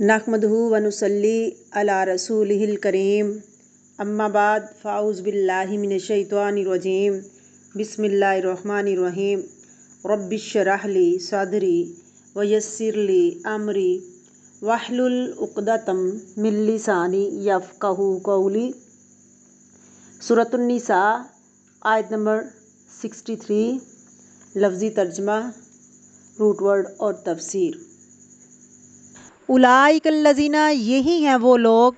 نحمدہ و نصلی علی رسولہ الکریم اما بعد فاعوذ باللہ من الشیطان الرجیم بسم اللہ الرحمن الرحیم رب اشرح لی صدری ویسر لی امری واحلل عقدۃ من لسانی یفقہوا قولی۔ سورۃ النساء آیت نمبر 63، لفظی ترجمہ، روٹ ورڈ اور تفسیر۔ اولئک الذین، یہی ہیں وہ لوگ،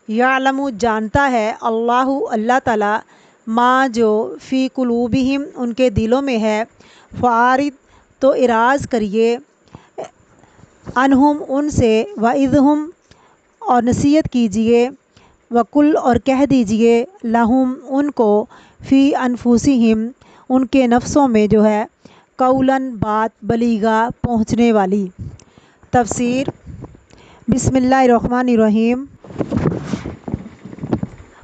یعلم جانتا ہے اللہ تعالیٰ، ما جو فی قلوبہم ان کے دلوں میں ہے، فاعرض تو اعراض کریے، عنہم ان سے، وعظہم اور نصیحت کیجیے، وقل اور کہہ دیجیے، لہم ان کو، فی انفسہم ان کے نفسوں میں جو ہے، قولاً بات، بلیغا پہنچنے والی۔ تفسیر۔ بسم اللہ الرحمن الرحیم۔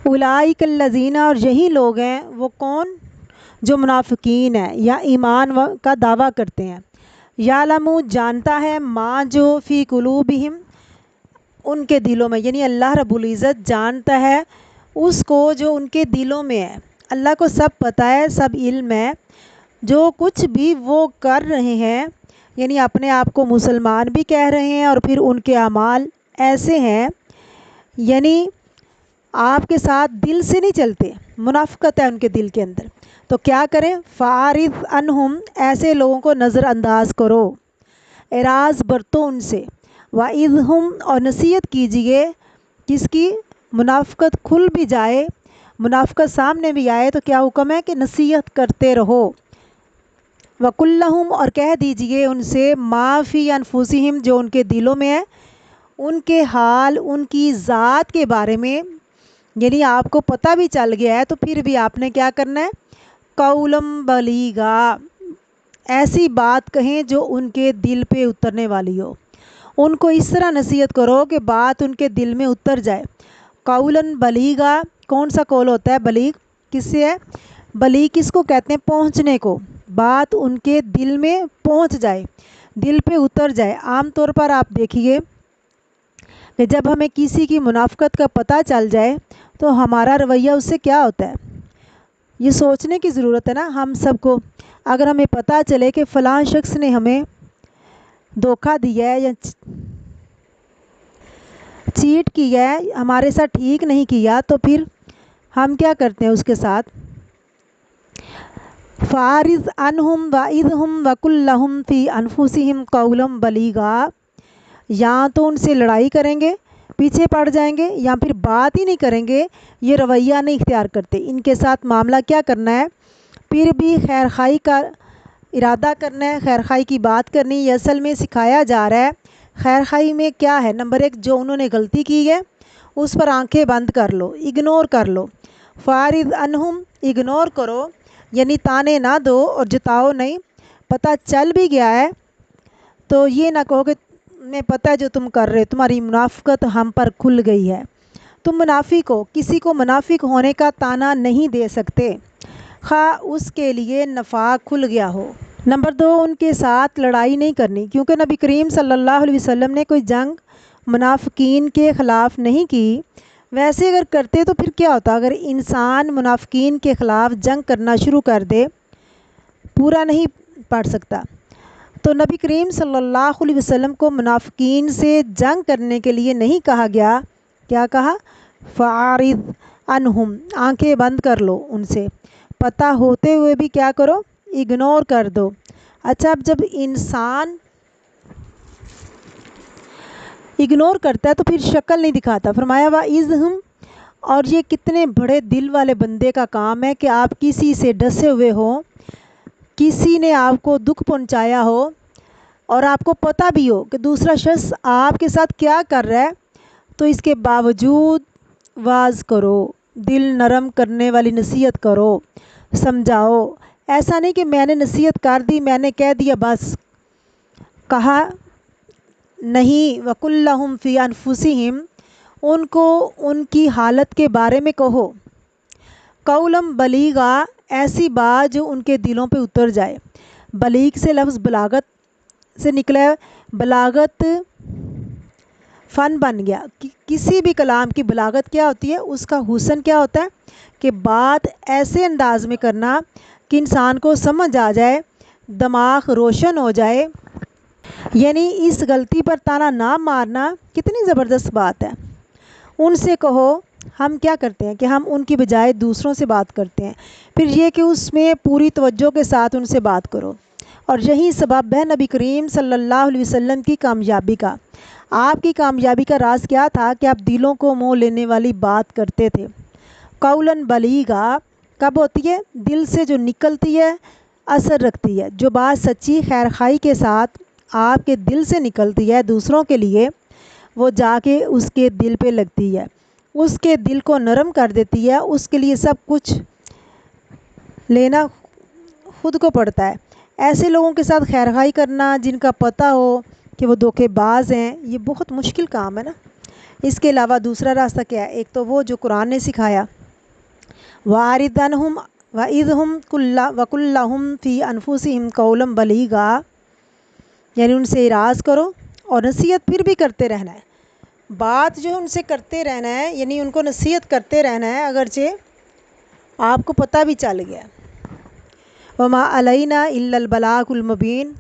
اولئک الذین، اور یہی لوگ ہیں، وہ کون؟ جو منافقین ہیں یا ایمان کا دعویٰ کرتے ہیں۔ یعلم جانتا ہے، ما جو فی قلوبہم ان کے دلوں میں، یعنی اللہ رب العزت جانتا ہے اس کو جو ان کے دلوں میں ہے۔ اللہ کو سب پتہ ہے، سب علم ہے، جو کچھ بھی وہ کر رہے ہیں، یعنی اپنے آپ کو مسلمان بھی کہہ رہے ہیں اور پھر ان کے اعمال ایسے ہیں، یعنی آپ کے ساتھ دل سے نہیں چلتے، منافقت ہے ان کے دل کے اندر، تو کیا کریں؟ فاعرض عنہم، ایسے لوگوں کو نظر انداز کرو، اعراض برتو ان سے، وعظہم اور نصیحت کیجیے۔ کس کی؟ منافقت کھل بھی جائے، منافقت سامنے بھی آئے تو کیا حکم ہے کہ نصیحت کرتے رہو۔ وقل لہم اور کہہ دیجیے ان سے، ما فی انفسہم جو ان کے دلوں میں ہے، ان کے حال، ان کی ذات کے بارے میں، یعنی آپ کو پتہ بھی چل گیا ہے تو پھر بھی آپ نے کیا کرنا ہے؟ قولاً بلیغا، ایسی بات کہیں جو ان کے دل پہ اترنے والی ہو، ان کو اس طرح نصیحت کرو کہ بات ان کے دل میں اتر جائے۔ قولاً بلیغا، کون سا قول ہوتا ہے بلیغ؟ کس سے ہے؟ بلیغ کس کو کہتے ہیں؟ پہنچنے کو، بات ان کے دل میں پہنچ جائے، دل پہ اتر جائے۔ عام طور پر آپ دیکھیے کہ جب ہمیں کسی کی منافقت کا پتہ چل جائے تو ہمارا رویہ اس سے کیا ہوتا ہے؟ یہ سوچنے کی ضرورت ہے نا ہم سب کو۔ اگر ہمیں پتہ چلے کہ فلاں شخص نے ہمیں دھوکہ دیا ہے یا چیٹ کیا ہے، ہمارے ساتھ ٹھیک نہیں کیا، تو پھر ہم کیا کرتے ہیں اس کے ساتھ؟ فاعرض عنہم وعظہم وقل لہم فی انفسہم قولا بلیغا، یا تو ان سے لڑائی کریں گے، پیچھے پڑ جائیں گے، یا پھر بات ہی نہیں کریں گے، یہ رویہ نہیں اختیار کرتے۔ ان کے ساتھ معاملہ کیا کرنا ہے؟ پھر بھی خیر خواہی کا ارادہ کرنا ہے، خیر خواہی کی بات کرنی۔ یہ اصل میں سکھایا جا رہا ہے خیر خواہی میں کیا ہے؟ نمبر 1، جو انہوں نے غلطی کی ہے اس پر آنکھیں بند کر لو، اگنور کر لو۔ فاعرض عنہم، اگنور کرو، یعنی تانے نہ دو اور جتاؤ نہیں۔ پتہ چل بھی گیا ہے تو یہ نہ کہو کہ میں پتہ ہے جو تم کر رہے، تمہاری منافقت ہم پر کھل گئی ہے۔ تم منافق ہو، کسی کو منافق ہونے کا طعنہ نہیں دے سکتے، خواہ اس کے لیے نفاق کھل گیا ہو۔ نمبر 2، ان کے ساتھ لڑائی نہیں کرنی، کیونکہ نبی کریم صلی اللہ علیہ وسلم نے کوئی جنگ منافقین کے خلاف نہیں کی۔ ویسے اگر کرتے تو پھر کیا ہوتا؟ اگر انسان منافقین کے خلاف جنگ کرنا شروع کر دے، پورا نہیں پڑھ سکتا، تو نبی کریم صلی اللہ علیہ وسلم کو منافقین سے جنگ کرنے کے لیے نہیں کہا گیا۔ کیا کہا؟ فاعرض عنہم، آنکھیں بند کر لو ان سے، پتہ ہوتے ہوئے بھی کیا کرو؟ اگنور کر دو۔ اچھا، اب جب انسان اگنور کرتا ہے تو پھر شکل نہیں دکھاتا۔ فرمایا وعظہم، اور یہ کتنے بڑے دل والے بندے کا کام ہے کہ آپ کسی سے ڈسے ہوئے ہوں، کسی نے آپ کو دکھ پہنچایا ہو اور آپ کو پتہ بھی ہو کہ دوسرا شخص آپ کے ساتھ کیا کر رہا ہے، تو اس کے باوجود واعظ کرو، دل نرم کرنے والی نصیحت کرو، سمجھاؤ۔ ایسا نہیں کہ میں نے نصیحت کر دی، میں نے کہہ دیا بس، کہا نہیں۔ وقل لہم فی انفسہم، ان کو ان کی حالت کے بارے میں کہو، قولا بلیغا، ایسی بات جو ان کے دلوں پہ اتر جائے۔ بلیغ سے لفظ بلاغت سے نکلا ہے۔ بلاغت فن بن گیا۔ کسی بھی کلام کی بلاغت کیا ہوتی ہے، اس کا حسن کیا ہوتا ہے کہ بات ایسے انداز میں کرنا کہ انسان کو سمجھ آ جائے، دماغ روشن ہو جائے۔ یعنی اس غلطی پر تانا نہ مارنا کتنی زبردست بات ہے۔ ان سے کہو، ہم کیا کرتے ہیں کہ ہم ان کی بجائے دوسروں سے بات کرتے ہیں، پھر یہ کہ اس میں پوری توجہ کے ساتھ ان سے بات کرو، اور یہی سبب ہے نبی کریم صلی اللہ علیہ وسلم کی کامیابی کا۔ آپ کی کامیابی کا راز کیا تھا کہ آپ دلوں کو موہ لینے والی بات کرتے تھے۔ قولاً بلیغا کب ہوتی ہے؟ دل سے جو نکلتی ہے، اثر رکھتی ہے۔ جو بات سچی خیرخواہی کے ساتھ آپ کے دل سے نکلتی ہے دوسروں کے لیے، وہ جا کے اس کے دل پہ لگتی ہے، اس کے دل کو نرم کر دیتی ہے، اس کے لیے سب کچھ لینا خود کو پڑتا ہے۔ ایسے لوگوں کے ساتھ خیرخواہی کرنا جن کا پتہ ہو کہ وہ دھوکے باز ہیں، یہ بہت مشکل کام ہے نا۔ اس کے علاوہ دوسرا راستہ کیا ہے؟ ایک تو وہ جو قرآن نے سکھایا، وَأَعْرِضْ عَنْهُمْ وَإِذْهُمْ وَقُلْ لَهُمْ فِي أَنفُسِهِمْ قَوْلًا بَلِيغًا، یعنی ان سے اعراض کرو اور نصیحت پھر بھی کرتے رہنا ہے۔ بات جو ان سے کرتے رہنا ہے، یعنی ان کو نصیحت کرتے رہنا ہے، اگرچہ آپ کو پتہ بھی چل گیا۔ وَمَا عَلَيْنَا إِلَّا الْبَلَاغُ الْمُبِينُ،